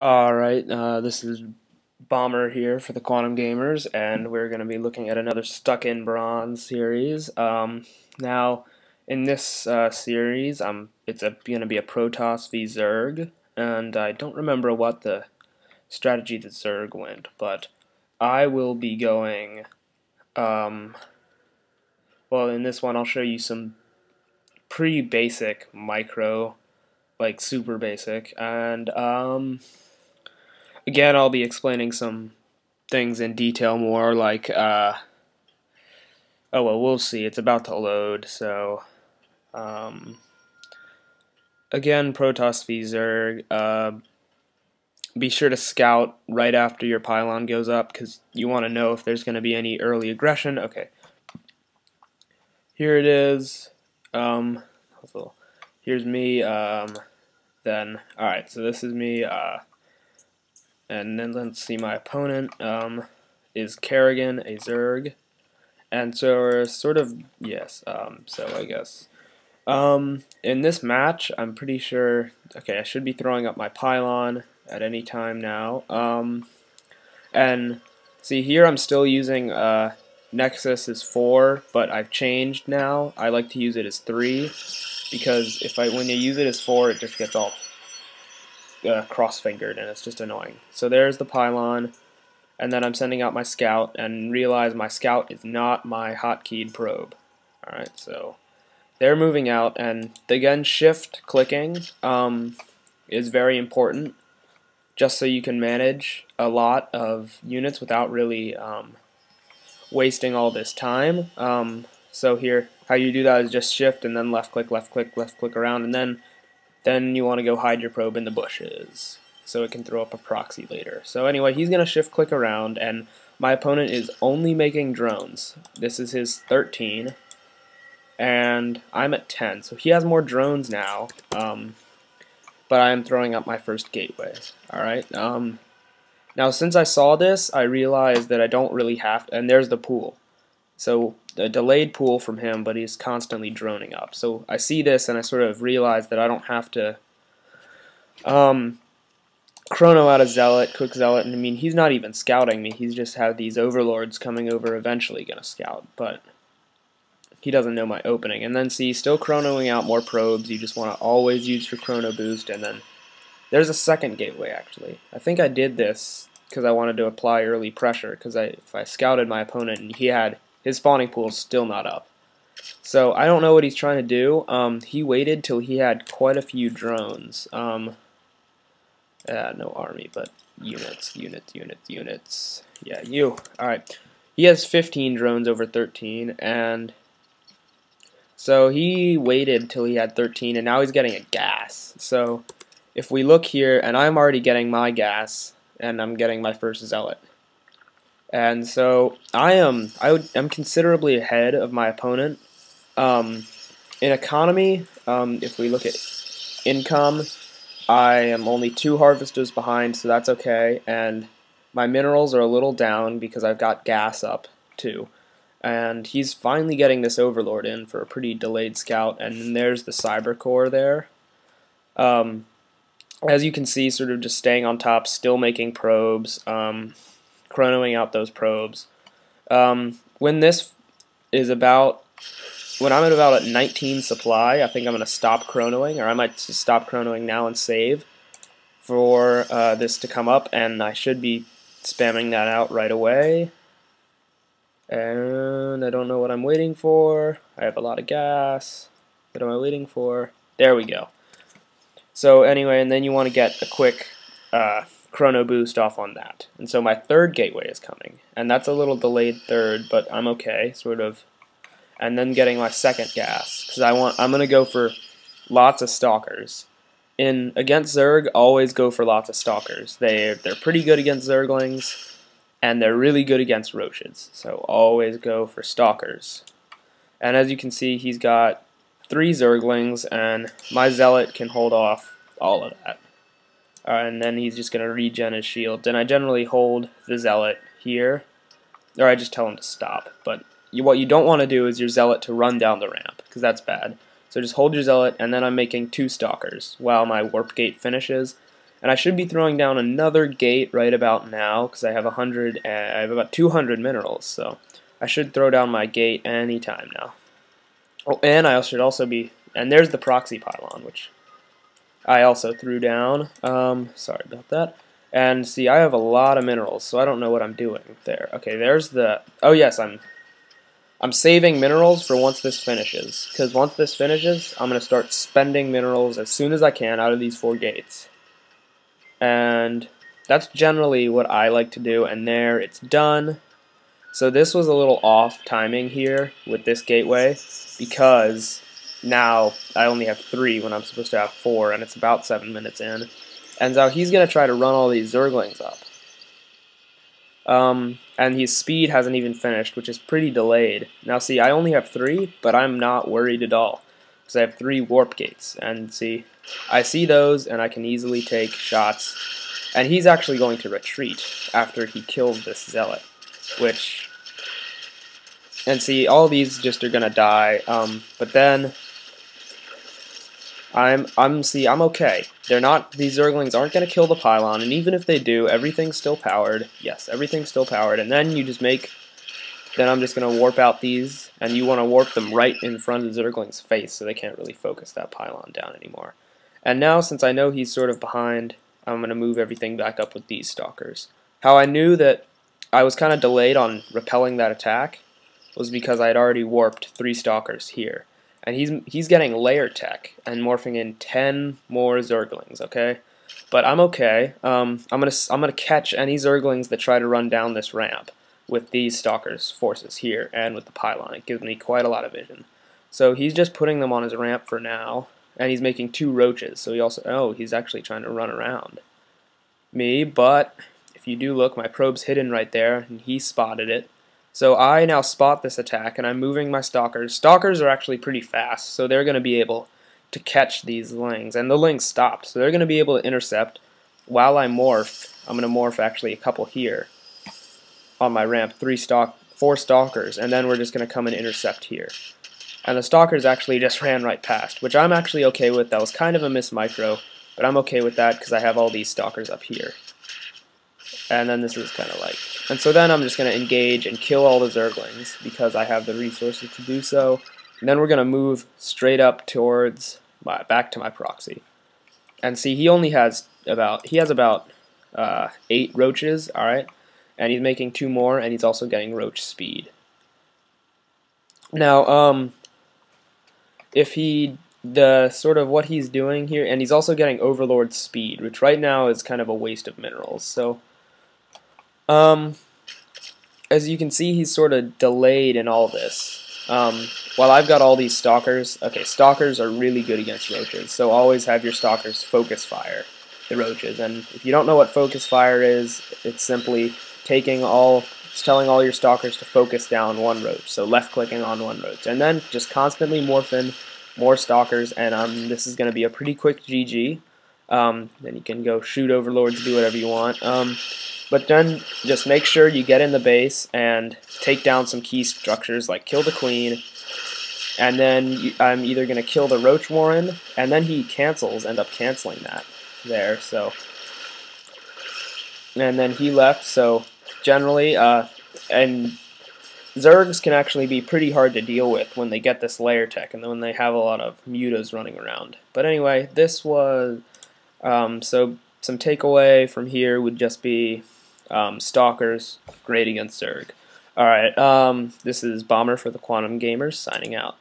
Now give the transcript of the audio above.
Alright, this is Bomber here for the Quantum Gamers, and we're going to be looking at another Stuck in Bronze series. Now, in this series, it's going to be a Protoss v Zerg, and I don't remember what the strategy that Zerg went, but I will be going, well, in this one I'll show you some pretty basic micro, like super basic, and, again, I'll be explaining some things in detail more, like, oh well, we'll see. It's about to load, so, again, Protoss v Zerg, be sure to scout right after your pylon goes up, because you want to know if there's going to be any early aggression. Okay, here it is, here's me, then, alright, so this is me, and then let's see, my opponent is Kerrigan, a Zerg, and so we're sort of, yes, so I guess, in this match, I'm pretty sure, okay, I should be throwing up my pylon at any time now, and see here I'm still using, Nexus is 4, but I've changed now. I like to use it as 3, because when you use it as 4, it just gets all cross-fingered, and it's just annoying. So there's the pylon, and then I'm sending out my scout, and realize my scout is not my hotkeyed probe. Alright, so they're moving out, and again, shift clicking is very important, just so you can manage a lot of units without really wasting all this time. So here, how you do that is just shift and then left click around, and then you want to go hide your probe in the bushes so it can throw up a proxy later. So anyway, he's going to shift click around, and my opponent is only making drones. This is his 13, and I'm at 10. So he has more drones now, but I am throwing up my first gateway. Alright, now since I saw this, I realized that I don't really have to, and there's the pool. So a delayed pool from him, but he's constantly droning up. So I see this and I sort of realize that I don't have to chrono out a zealot, quick zealot, and I mean he's not even scouting me. He's just had these overlords coming over eventually gonna scout, but he doesn't know my opening. And then see, still chronoing out more probes. You just want to always use your chrono boost, and then there's a second gateway actually. I think I did this because I wanted to apply early pressure, because if I scouted my opponent and his spawning pool is still not up. So I don't know what he's trying to do. He waited till he had quite a few drones. No army, but units. Yeah, you. Alright. He has 15 drones over 13, and so he waited till he had 13, and now he's getting a gas. So if we look here, and I'm already getting my gas, and I'm getting my first zealot. And so I'm considerably ahead of my opponent. In economy, if we look at income, I am only 2 harvesters behind, so that's okay. And my minerals are a little down because I've got gas up too. And he's finally getting this overlord in for a pretty delayed scout. And then there's the cyber core there. As you can see, sort of just staying on top, still making probes. Chronoing out those probes. When this is about, when I'm at about 19 supply, I think I'm going to stop chronoing, or I might just stop chronoing now and save for this to come up, and I should be spamming that out right away. And I don't know what I'm waiting for. I have a lot of gas. What am I waiting for? There we go. So anyway, and then you want to get a quick chrono boost off on that. And so my third gateway is coming, and that's a little delayed third, but I'm okay, sort of. And then getting my second gas, because I'm gonna go for lots of stalkers. Against Zerg, always go for lots of stalkers. They're pretty good against Zerglings, and they're really good against Roaches. So always go for stalkers. And as you can see, he's got 3 Zerglings, and my zealot can hold off all of that. And then he's just going to regen his shield. And I generally hold the zealot here, or I just tell him to stop. But what you don't want to do is your zealot to run down the ramp, because that's bad. So just hold your zealot, and then I'm making 2 stalkers while my warp gate finishes. And I should be throwing down another gate right about now because I have I have about 200 minerals, so I should throw down my gate anytime now. Oh, and I should also be, and there's the proxy pylon, which I also threw down. Sorry about that. And see, I have a lot of minerals, so I don't know what I'm doing there. Okay, there's the, oh yes, I'm saving minerals for once this finishes, because once this finishes, I'm going to start spending minerals as soon as I can out of these 4 gates. And that's generally what I like to do, and there, it's done. So this was a little off timing here with this gateway, because now I only have 3 when I'm supposed to have 4, and it's about 7 minutes in. And so he's going to try to run all these Zerglings up. And his speed hasn't even finished, which is pretty delayed. Now see, I only have 3, but I'm not worried at all, because I have 3 warp gates. And see, I see those, and I can easily take shots. And he's actually going to retreat after he kills this zealot, which... And see, all these just are gonna die. But then I'm okay. They're not, these Zerglings aren't gonna kill the pylon, and even if they do, everything's still powered. Yes, everything's still powered. And then you just then I'm just gonna warp out these, and you want to warp them right in front of the Zergling's face, so they can't really focus that pylon down anymore. And now, since I know he's sort of behind, I'm gonna move everything back up with these stalkers. How I knew that I was kind of delayed on repelling that attack was because I had already warped 3 stalkers here. And he's getting layer tech and morphing in 10 more Zerglings, okay? But I'm okay. I'm gonna catch any Zerglings that try to run down this ramp with these stalkers' forces here and with the pylon. It gives me quite a lot of vision. So he's just putting them on his ramp for now, and he's making 2 roaches. So he also, oh, he's actually trying to run around me, but if you do look, my probe's hidden right there, and he spotted it. So I now spot this attack, and I'm moving my stalkers. Stalkers are actually pretty fast, so they're going to be able to catch these lings. And the lings stopped, so they're going to be able to intercept while I morph. I'm going to morph actually a couple here on my ramp, 4 stalkers, and then we're just going to come and intercept here. And the stalkers actually just ran right past, which I'm actually okay with. That was kind of a miss micro, but I'm okay with that because I have all these stalkers up here. And then this is kind of like... And so then I'm just going to engage and kill all the Zerglings because I have the resources to do so. And then we're going to move straight up towards back to my proxy. And see, he has about 8 roaches, alright? And he's making 2 more, and he's also getting roach speed. Now, sort of what he's doing here, and he's also getting Overlord speed, which right now is kind of a waste of minerals. So, as you can see, he's sort of delayed in all this. While I've got all these stalkers, okay, stalkers are really good against roaches, so always have your stalkers focus fire the roaches. And if you don't know what focus fire is, it's simply telling all your stalkers to focus down one roach, so left-clicking on one roach, and then just constantly morph in more stalkers, and this is going to be a pretty quick GG. Then you can go shoot overlords, do whatever you want. But then just make sure you get in the base and take down some key structures, like kill the queen, and then I'm either going to kill the Roach Warren, and then he end up canceling that there, so. And then he left, so generally, and Zergs can actually be pretty hard to deal with when they get this layer tech, and when they have a lot of mutas running around. But anyway, this was, so some takeaway from here would just be, Stalkers, great against Zerg. Alright, this is Bomber for the Quantum Gamers, signing out.